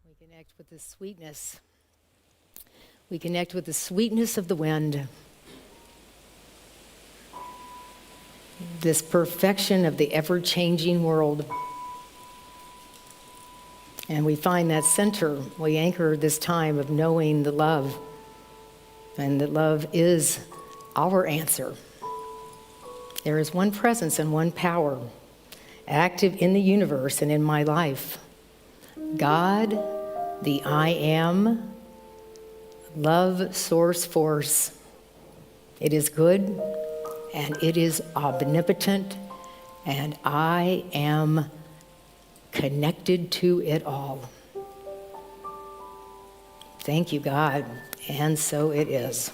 We connect with the sweetness. We connect with the sweetness of the wind. This perfection of the ever-changing world. And we find that center. We anchor this time of knowing the love. And that love is our answer. There is one presence and one power active in the universe and in my life. God, the I Am, love source force. It is good and it is omnipotent, and I am connected to it all. Thank you, God, and so it is.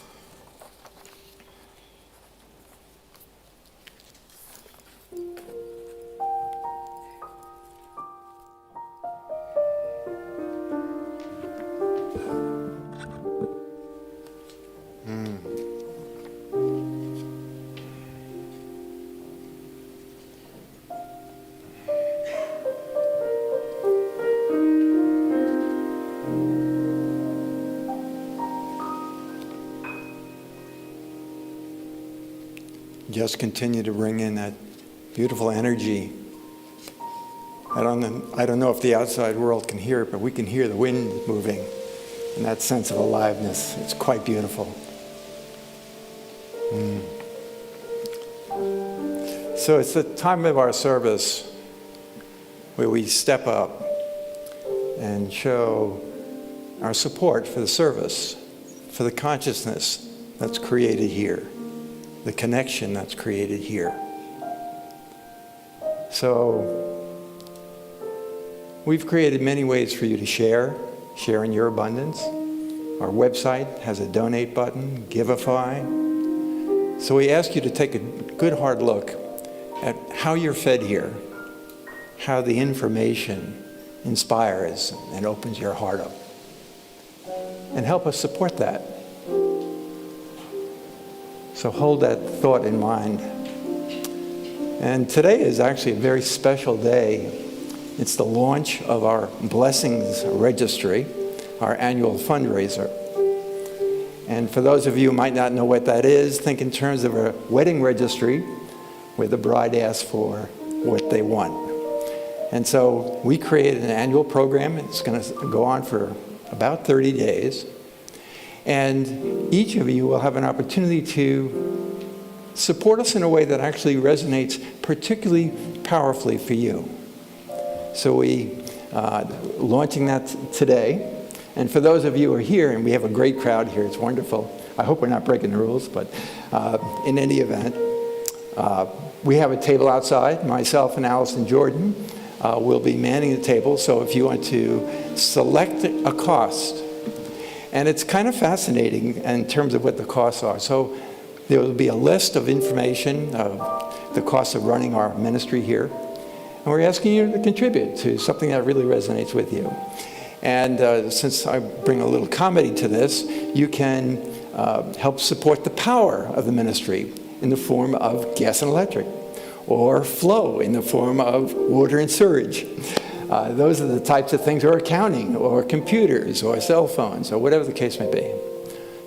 Just continue to bring in that beautiful energy. I don't know if the outside world can hear it, but we can hear the wind moving and that sense of aliveness. It's quite beautiful. So it's the time of our service where we step up and show our support for the service, for the consciousness that's created here, the connection that's created here. So we've created many ways for you to share in your abundance. Our website has a donate button, Giveify. So we ask you to take a good hard look at how you're fed here, how the information inspires and opens your heart up. And help us support that. So hold that thought in mind. And today is actually a very special day It's the launch of our Blessings Registry, our annual fundraiser. And for those of you who might not know what that is, think in terms of a wedding registry where the bride asks for what they want. And so we created an annual program. It's going to go on for about 30 days. And each of you will have an opportunity to support us in a way that actually resonates particularly powerfully for you. So we launching that today. And for those of you who are here, and we have a great crowd here, it's wonderful. I hope we're not breaking the rules, but in any event, we have a table outside. Myself and Allison Jordan will be manning the table. So if you want to select a cost, and it's kind of fascinating in terms of what the costs are. So there will be a list of information of the cost of running our ministry here. And we're asking you to contribute to something that really resonates with you. And since I bring a little comedy to this, you can help support the power of the ministry in the form of gas and electric, or flow in the form of water and sewage. Those are the types of things, or accounting, or computers, or cell phones, or whatever the case may be.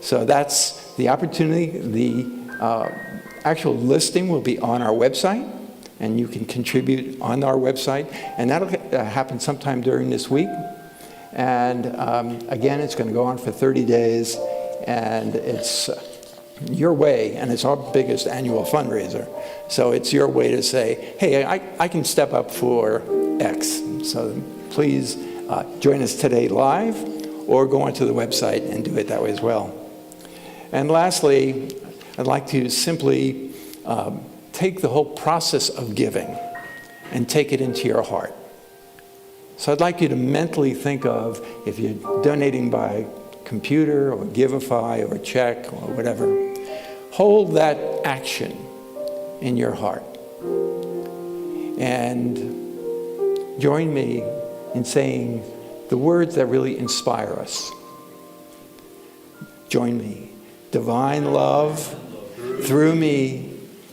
So that's the opportunity. The actual listing will be on our website, and you can contribute on our website, and that'll happen sometime during this week. And again, it's going to go on for 30 days, and it's your way, and it's our biggest annual fundraiser. So it's your way to say, hey, I can step up for X. So please join us today live, or go onto the website and do it that way as well. And lastly, I'd like to simply take the whole process of giving and take it into your heart. So I'd like you to mentally think of, if you're donating by computer or Giveify or check or whatever, hold that action in your heart. And join me in saying the words that really inspire us. Join me. Divine love through me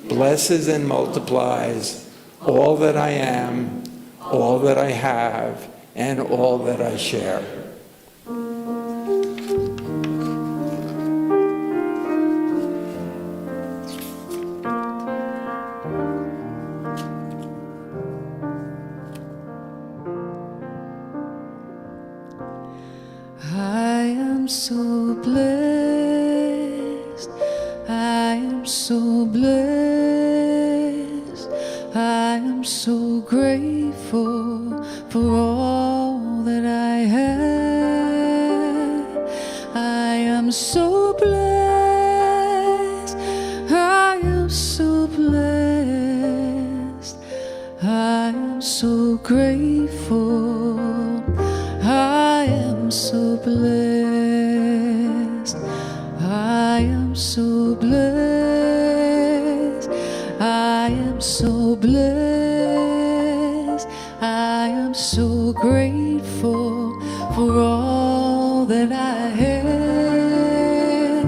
blesses and multiplies all that I am, all that I have, and all that I share. I am so blessed. I am so blessed. I am so grateful for all that I have. I am so blessed. I am so blessed. I am so grateful. I am so blessed. I am so blessed. I am so blessed. I am so grateful for all that I have.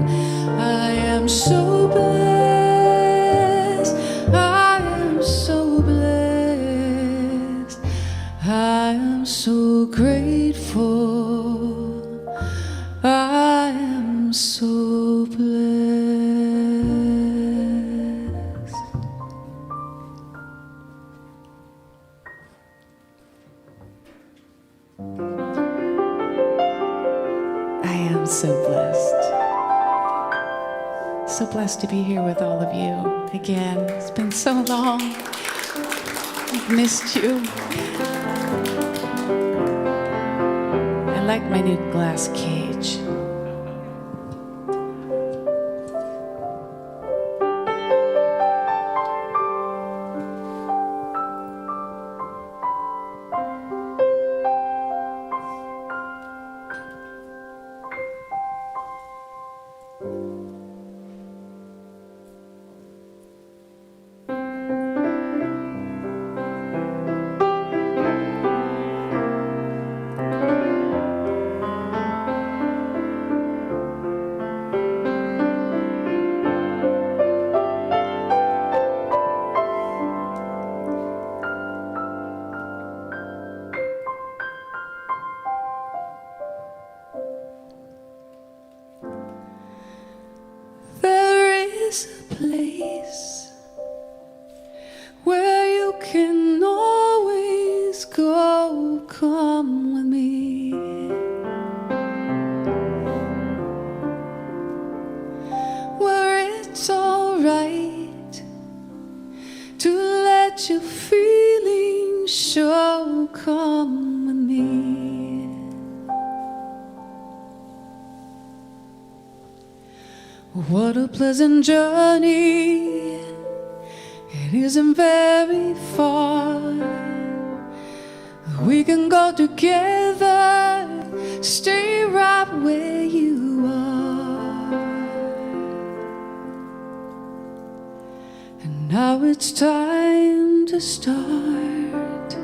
I am so blessed. I am so blessed. I am so grateful. I am so blessed. I am so blessed. So blessed to be here with all of you again. It's been so long. I've missed you. I like my new glass cage. what you're feeling, sure, come with me. What a pleasant journey, it isn't very far. We can go together, stay right where you are. And now it's time to start.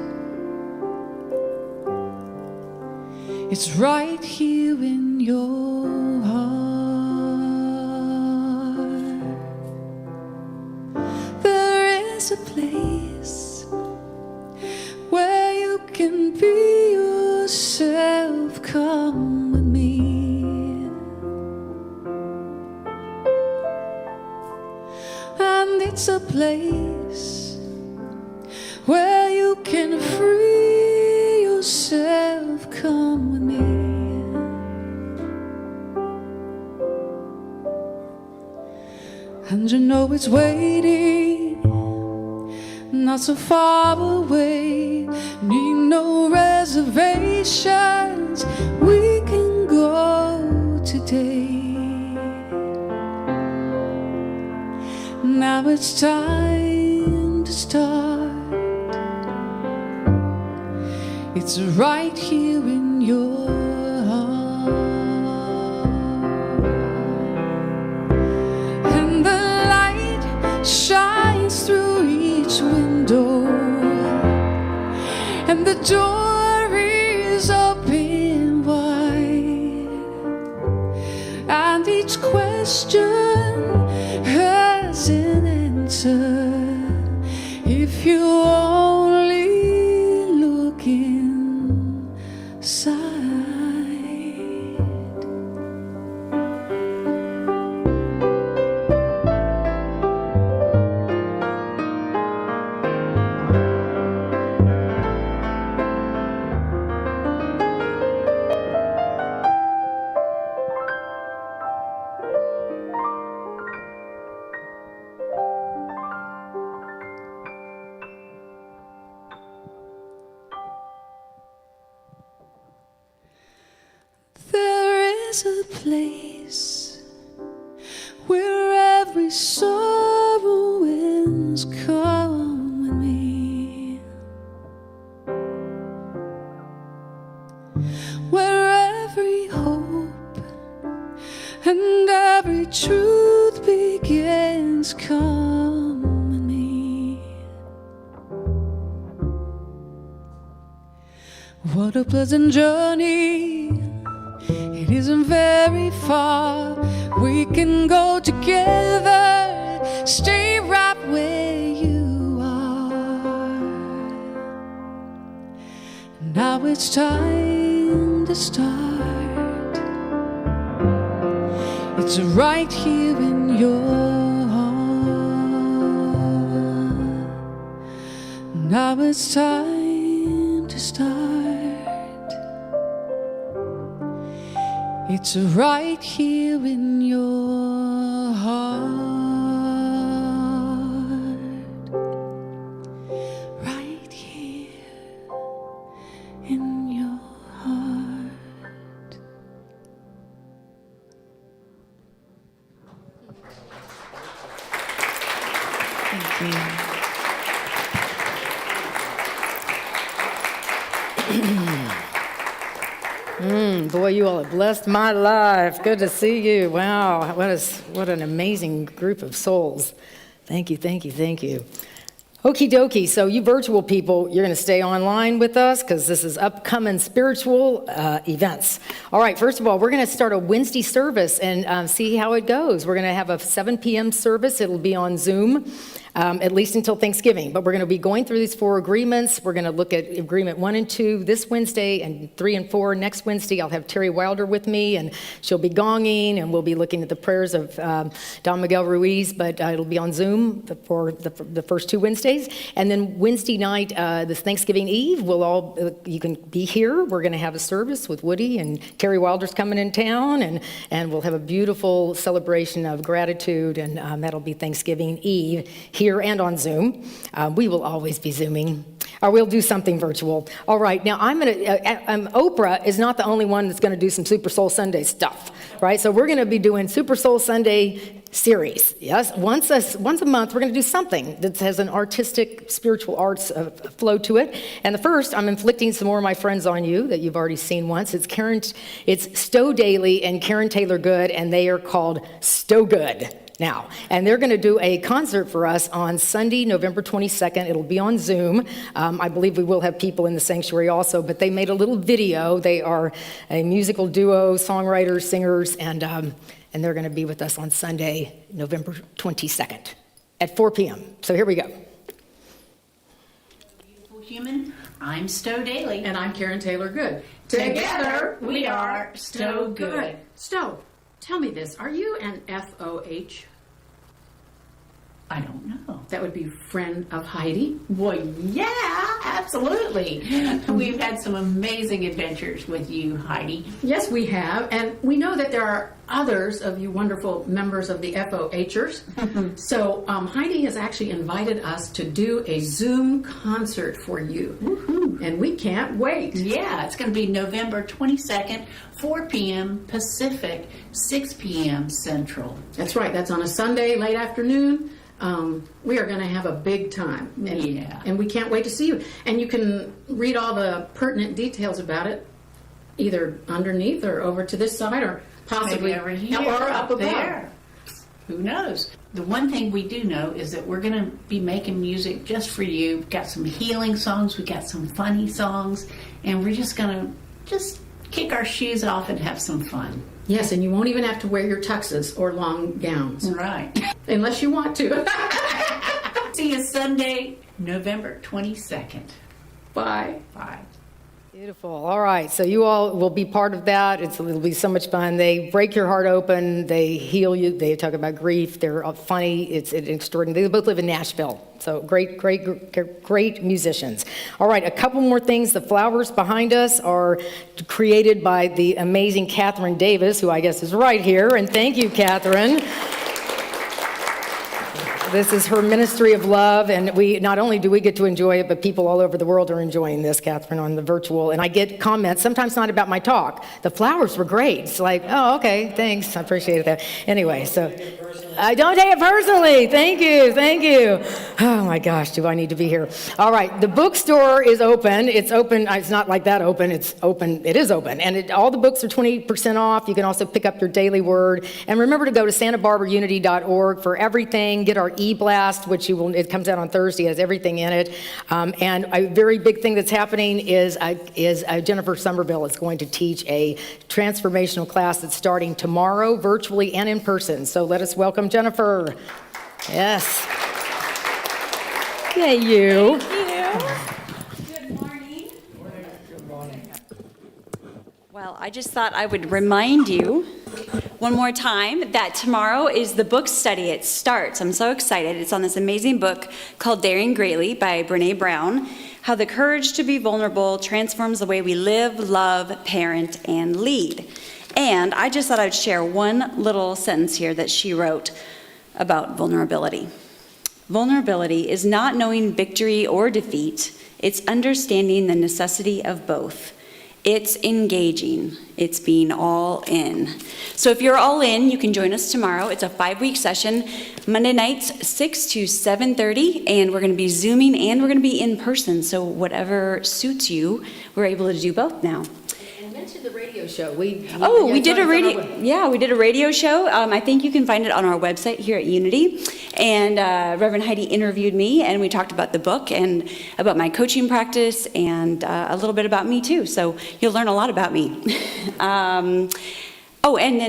It's right here in your heart. There is a place where you can be yourself. Come with me. And it's a place where you can free yourself. Come with me. And you know it's waiting, not so far away. Need no reservations, we can go today. Now it's time to start. It's right here in your heart. And the light shines through each window, and the door is open wide, and each question has an answer if you only look inside. There is a place where every sorrow ends. Come with me. Where every hope and every truth begins. Come with me. What a pleasant journey, it isn't very far. We can go together, stay right where you are. Now it's time to start. It's right here in your heart. Now it's time to start. It's right here in your heart. Right here in your heart. Thank you. Boy, you all have blessed my life. Good to see you. Wow, what an amazing group of souls. Thank you, thank you, thank you. Okie dokie, so you virtual people, you're going to stay online with us because this is upcoming spiritual events. All right, first of all, we're going to start a Wednesday service and see how it goes. We're going to have a 7 p.m. service. It'll be on Zoom. At least until Thanksgiving. But we're going to be going through these 4 agreements. We're going to look at agreement 1 and 2 this Wednesday, and 3 and 4 next Wednesday. I'll have Terry Wilder with me, and she'll be gonging, and we'll be looking at the prayers of Don Miguel Ruiz, but it'll be on Zoom for the first 2 Wednesdays. And then Wednesday night, this Thanksgiving Eve, you can be here. We're going to have a service with Woody, and Terry Wilder's coming in town, and we'll have a beautiful celebration of gratitude, and that'll be Thanksgiving Eve here here and on Zoom. We will always be Zooming. Or we'll do something virtual. All right, now Oprah is not the only one that's gonna do some Super Soul Sunday stuff, right? So we're gonna be doing Super Soul Sunday series, yes? Once a month, we're gonna do something that has an artistic, spiritual arts flow to it. And the first, I'm inflicting some more of my friends on you that you've already seen once. It's Stowe Daly and Karen Taylor Good, and they are called Stowe Good now. And they're going to do a concert for us on Sunday, November 22nd. It'll be on Zoom. I believe we will have people in the sanctuary also, but they made a little video. They are a musical duo, songwriters, singers, and they're going to be with us on Sunday, November 22nd at 4 p.m. So here we go. Beautiful human, I'm Stowe Daly. And I'm Karen Taylor Good. Together, we are Stowe Good. Stowe, tell me this. Are you an FOH? I don't know. That would be friend of Heidi? Well, yeah, absolutely. We've had some amazing adventures with you, Heidi. Yes, we have. And we know that there are others of you wonderful members of the FOHers. So Heidi has actually invited us to do a Zoom concert for you. Woohoo. And we can't wait. Yeah, it's going to be November 22nd, 4 p.m. Pacific, 6 p.m. Central. That's right. That's on a Sunday, late afternoon. We are going to have a big time. And we can't wait to see you. And you can read all the pertinent details about it either underneath or over to this side or possibly over here or up above. There. Who knows? The one thing we do know is that we're going to be making music just for you. We've got some healing songs, we got some funny songs, and we're just going to just kick our shoes off and have some fun. Yes, and you won't even have to wear your tuxes or long gowns. Right. Unless you want to. See you Sunday, November 22nd. Bye. Bye. Beautiful. All right. So you all will be part of that. It'll be so much fun. They break your heart open. They heal you. They talk about grief. They're funny. It's extraordinary. They both live in Nashville. So great musicians. All right. A couple more things. The flowers behind us are created by the amazing Catherine Davis, who I guess is right here. And thank you, Catherine. This is her ministry of love, and we not only do we get to enjoy it, but people all over the world are enjoying this, Catherine, on the virtual. And I get comments, sometimes not about my talk. The flowers were great. It's like, oh, okay, thanks. I appreciate that. Anyway, so I don't take it personally. Thank you. Oh my gosh, do I need to be here? All right, the bookstore is open. It's open. It's not like that open. It's open. It is open, and all the books are 20% off. You can also pick up your daily word. And remember to go to santabarbaraunity.org for everything. Get our e-blast, which it comes out on Thursday, has everything in it. And a very big thing that's happening is Jennifer Somerville is going to teach a transformational class that's starting tomorrow, virtually and in person. So let us welcome Jennifer. Yes. Yay, you. Good morning. Good morning. Well, I just thought I would remind you one more time that tomorrow is the book study. It starts. I'm so excited. It's on this amazing book called Daring Greatly by Brene Brown, How the Courage to be Vulnerable Transforms the Way We Live, Love, Parent, and Lead. And I just thought I'd share one little sentence here that she wrote about vulnerability. Vulnerability is not knowing victory or defeat. It's understanding the necessity of both. It's engaging. It's being all in. So if you're all in, you can join us tomorrow. It's a 5-week session, Monday nights, 6 to 7:30, and we're going to be Zooming and we're going to be in person. So whatever suits you, we're able to do both now. And mention the radio show. We did a radio show. I think you can find it on our website here at Unity. And Reverend Heidi interviewed me, and we talked about the book and about my coaching practice and a little bit about me too. So you'll learn a lot about me.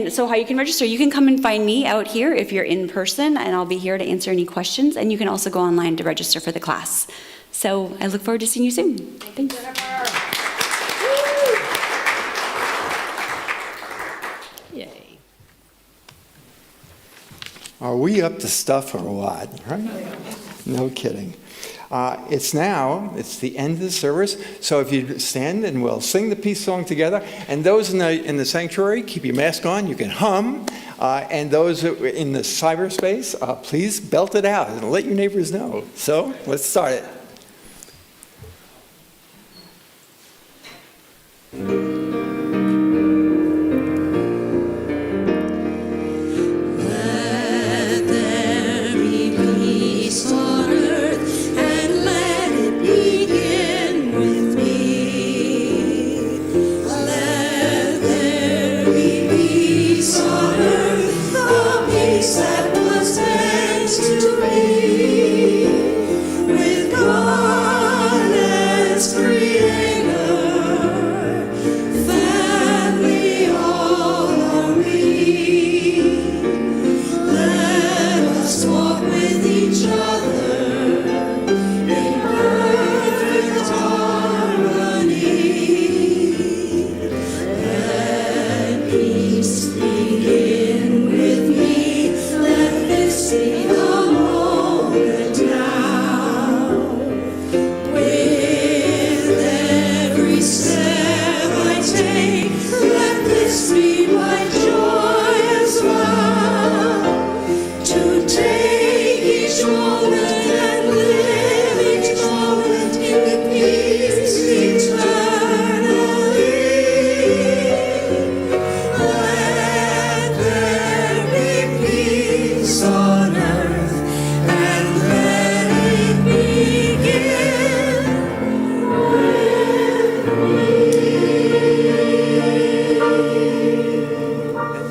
So how you can register, you can come and find me out here if you're in person, and I'll be here to answer any questions. And you can also go online to register for the class. So I look forward to seeing you soon. Thanks. Yay. Are we up to stuff or what, right? No kidding. It's the end of the service, so if you stand and we'll sing the peace song together. And those in the sanctuary, keep your mask on, you can hum. And those in the cyberspace, please belt it out and let your neighbors know. So let's start it.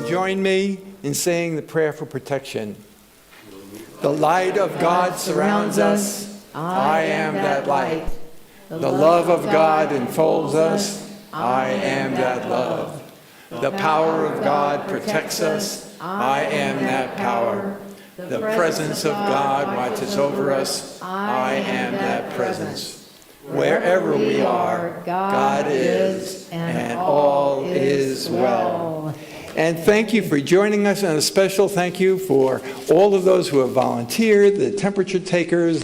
Join me in saying the prayer for protection. The light of God surrounds us. I am that light. The love of God enfolds us. I am that love. The power of God protects us. I am that power. The presence of God watches over us. I am that presence. Wherever we are, God is, and all is well. And thank you for joining us, and a special thank you for all of those who have volunteered, the temperature takers,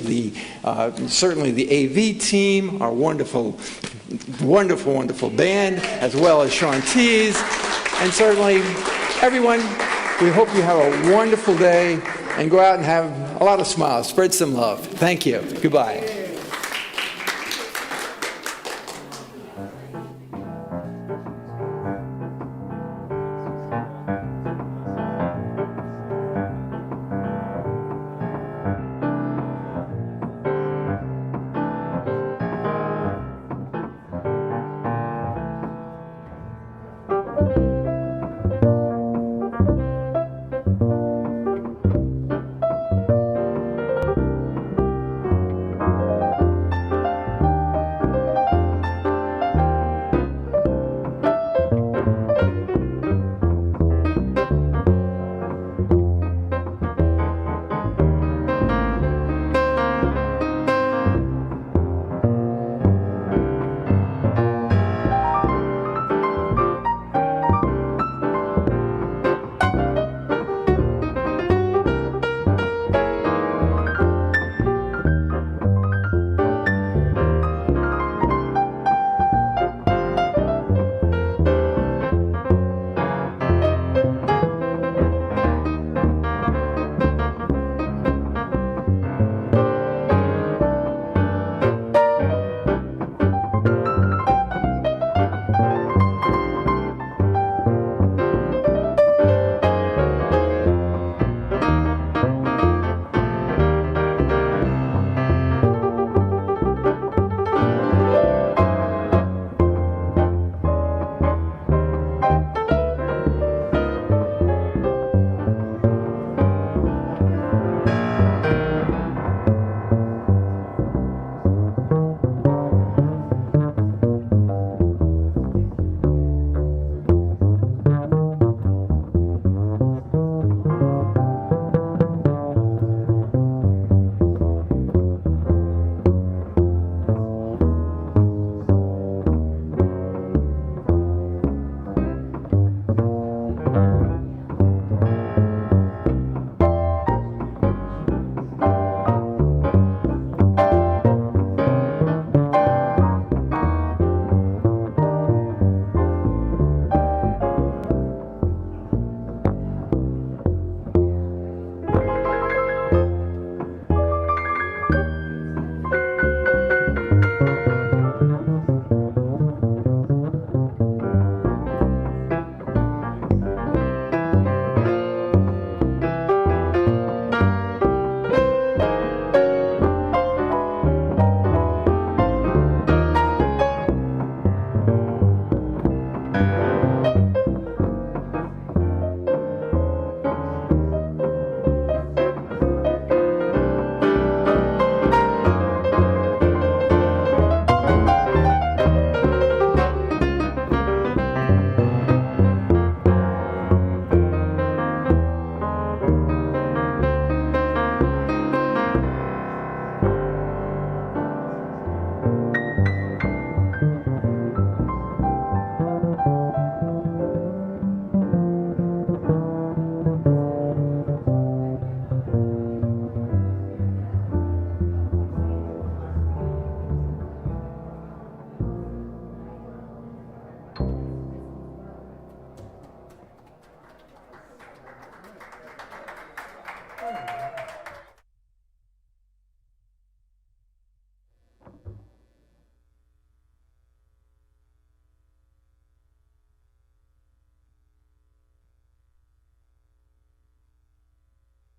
certainly the AV team, our wonderful, wonderful, wonderful band, as well as Shanti's, and certainly everyone. We hope you have a wonderful day and go out and have a lot of smiles. Spread some love. Thank you. Goodbye.